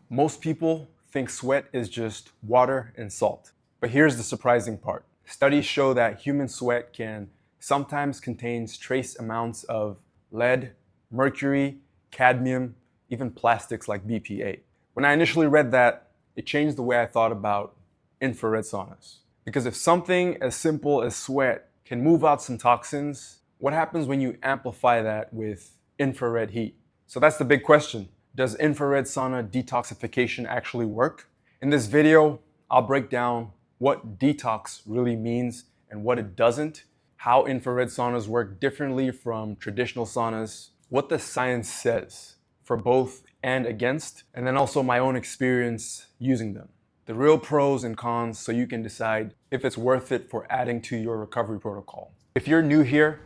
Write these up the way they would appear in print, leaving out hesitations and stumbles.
Most people think sweat is just water and salt. But here's the surprising part. Studies show that human sweat can sometimes contain trace amounts of lead, mercury, cadmium, even plastics like BPA. When I initially read that, it changed the way I thought about infrared saunas. Because if something as simple as sweat can move out some toxins, what happens when you amplify that with infrared heat? So that's the big question. Does infrared sauna detoxification actually work? In this video, I'll break down what detox really means and what it doesn't, how infrared saunas work differently from traditional saunas, what the science says for both and against, and then also my own experience using them. The real pros and cons so you can decide if it's worth it for adding to your recovery protocol. If you're new here,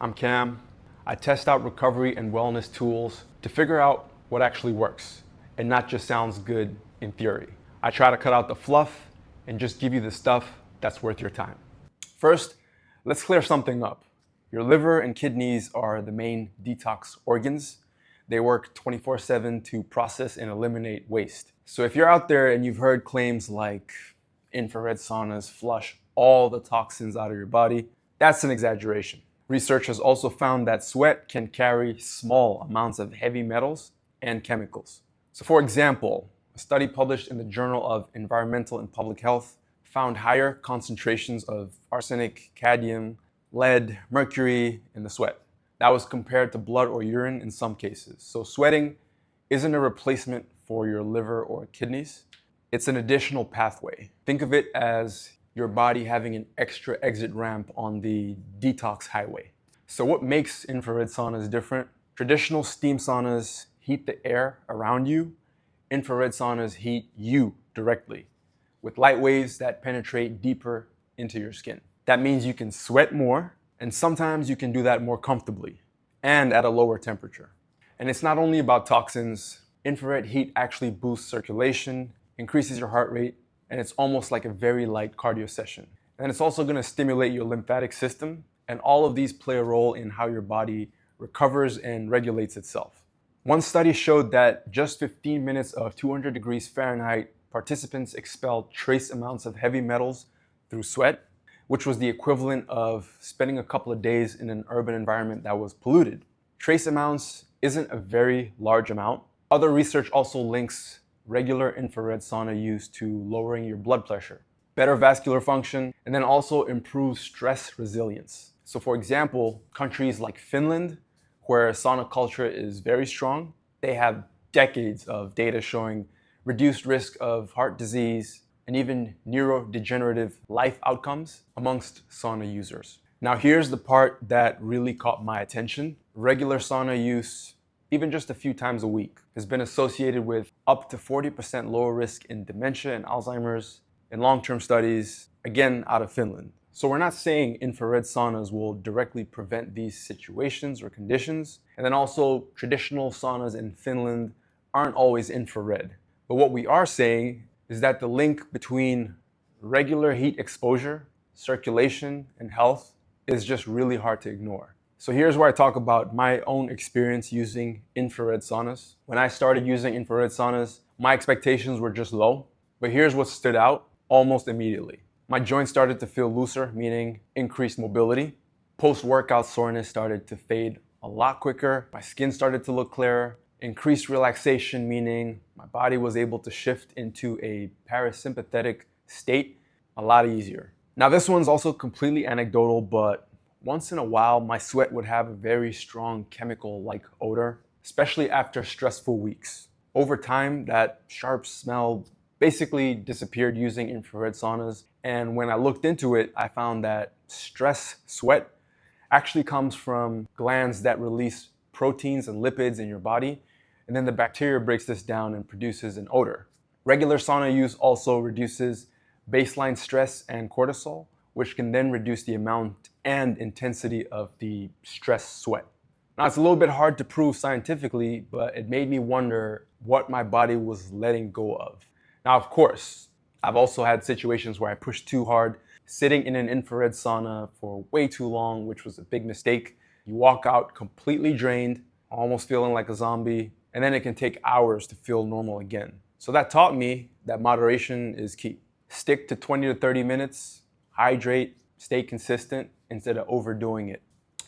I'm Cam. I test out recovery and wellness tools to figure out what actually works and not just sounds good in theory. I try to cut out the fluff and just give you the stuff that's worth your time. First, let's clear something up. Your liver and kidneys are the main detox organs. They work 24/7 to process and eliminate waste. So if you're out there and you've heard claims like infrared saunas flush all the toxins out of your body, that's an exaggeration. Research has also found that sweat can carry small amounts of heavy metals and chemicals. So for example, a study published in the Journal of Environmental and Public Health found higher concentrations of arsenic, cadmium, lead, mercury in the sweat. That was compared to blood or urine in some cases. So sweating isn't a replacement for your liver or kidneys. It's an additional pathway. Think of it as your body having an extra exit ramp on the detox highway. So what makes infrared saunas different? Traditional steam saunas heat the air around you. Infrared saunas heat you directly with light waves that penetrate deeper into your skin. That means you can sweat more, and sometimes you can do that more comfortably and at a lower temperature. And it's not only about toxins. Infrared heat actually boosts circulation, increases your heart rate, and it's almost like a very light cardio session. And it's also going to stimulate your lymphatic system, and all of these play a role in how your body recovers and regulates itself. One study showed that just 15 minutes of 200 degrees Fahrenheit, participants expelled trace amounts of heavy metals through sweat, which was the equivalent of spending a couple of days in an urban environment that was polluted. Trace amounts isn't a very large amount. Other research also links regular infrared sauna use to lowering your blood pressure, better vascular function, and then also improves stress resilience. So for example, countries like Finland, where sauna culture is very strong, they have decades of data showing reduced risk of heart disease and even neurodegenerative life outcomes amongst sauna users. Now here's the part that really caught my attention. Regular sauna use, even just a few times a week, has been associated with up to 40% lower risk in dementia and Alzheimer's in long-term studies, again, out of Finland. So we're not saying infrared saunas will directly prevent these situations or conditions. And then also traditional saunas in Finland aren't always infrared. But what we are saying is that the link between regular heat exposure, circulation, and health is just really hard to ignore. So here's where I talk about my own experience using infrared saunas. When I started using infrared saunas, my expectations were just low, but here's what stood out almost immediately. My joints started to feel looser, meaning increased mobility. Post-workout soreness started to fade a lot quicker. My skin started to look clearer. Increased relaxation, meaning my body was able to shift into a parasympathetic state a lot easier. Now this one's also completely anecdotal, but once in a while, my sweat would have a very strong chemical-like odor, especially after stressful weeks. Over time, that sharp smell basically disappeared using infrared saunas. And when I looked into it, I found that stress sweat actually comes from glands that release proteins and lipids in your body. And then the bacteria breaks this down and produces an odor. Regular sauna use also reduces baseline stress and cortisol, which can then reduce the amount and intensity of the stress sweat. Now, it's a little bit hard to prove scientifically, but it made me wonder what my body was letting go of. Now, of course, I've also had situations where I pushed too hard, sitting in an infrared sauna for way too long, which was a big mistake. You walk out completely drained, almost feeling like a zombie, and then it can take hours to feel normal again. So that taught me that moderation is key. Stick to 20 to 30 minutes, hydrate, stay consistent instead of overdoing it.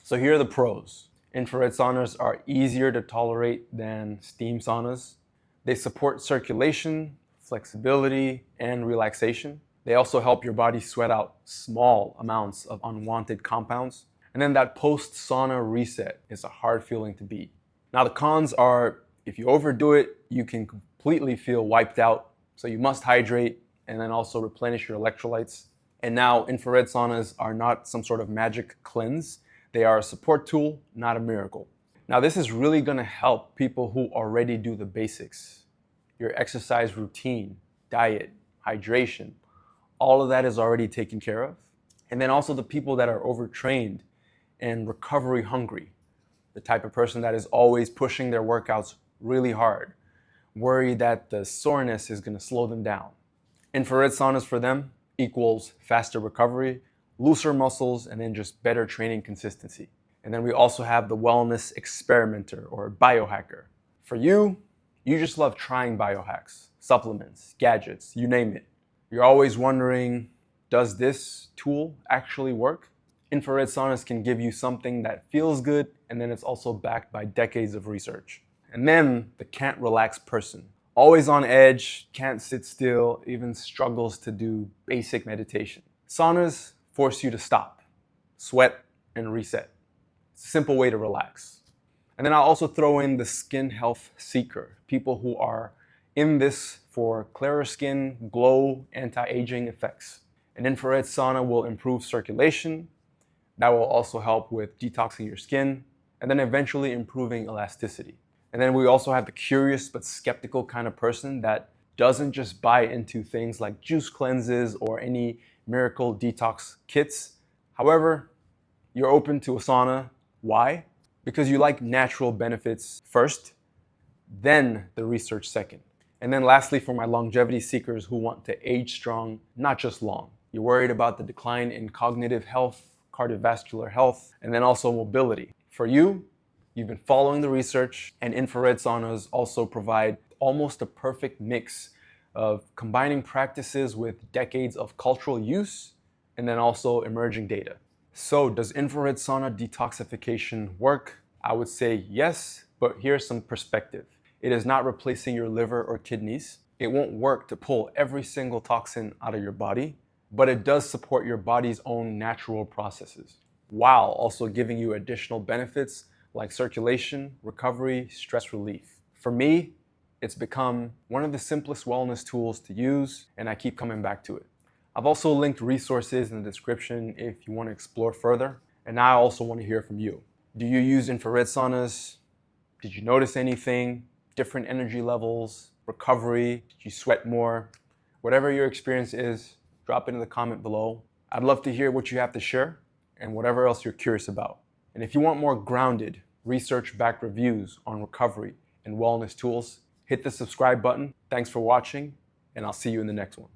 So here are the pros. Infrared saunas are easier to tolerate than steam saunas. They support circulation, flexibility, and relaxation. They also help your body sweat out small amounts of unwanted compounds. And then that post-sauna reset is a hard feeling to beat. Now the cons are, if you overdo it, you can completely feel wiped out. So you must hydrate and then also replenish your electrolytes. And now infrared saunas are not some sort of magic cleanse. They are a support tool, not a miracle. Now this is really gonna help people who already do the basics. Your exercise routine, diet, hydration, all of that is already taken care of. And then also the people that are overtrained and recovery hungry, the type of person that is always pushing their workouts really hard, worried that the soreness is gonna slow them down. Infrared saunas for them equals faster recovery, looser muscles, and then just better training consistency. And then we also have the wellness experimenter or biohacker. For you, you just love trying biohacks, supplements, gadgets, you name it. You're always wondering, does this tool actually work? Infrared saunas can give you something that feels good, and then it's also backed by decades of research. And then the can't relax person. Always on edge, can't sit still, even struggles to do basic meditation. Saunas force you to stop, sweat, and reset. It's a simple way to relax. And then I'll also throw in the skin health seeker, people who are in this for clearer skin, glow, anti-aging effects. An infrared sauna will improve circulation. That will also help with detoxing your skin and then eventually improving elasticity. And then we also have the curious but skeptical kind of person that doesn't just buy into things like juice cleanses or any miracle detox kits. However, you're open to a sauna. Why? Because you like natural benefits first, then the research second. And then lastly, for my longevity seekers who want to age strong, not just long. You're worried about the decline in cognitive health, cardiovascular health, and then also mobility. For you, you've been following the research, and infrared saunas also provide almost a perfect mix of combining practices with decades of cultural use and then also emerging data. So does infrared sauna detoxification work? I would say yes, but here's some perspective. It is not replacing your liver or kidneys. It won't work to pull every single toxin out of your body, but it does support your body's own natural processes, while also giving you additional benefits like circulation, recovery, stress relief. For me, it's become one of the simplest wellness tools to use, and I keep coming back to it. I've also linked resources in the description if you want to explore further, and I also want to hear from you. Do you use infrared saunas? Did you notice anything? Different energy levels, recovery, did you sweat more? Whatever your experience is, drop it in the comment below. I'd love to hear what you have to share and whatever else you're curious about. And if you want more grounded, research-backed reviews on recovery and wellness tools, hit the subscribe button. Thanks for watching, and I'll see you in the next one.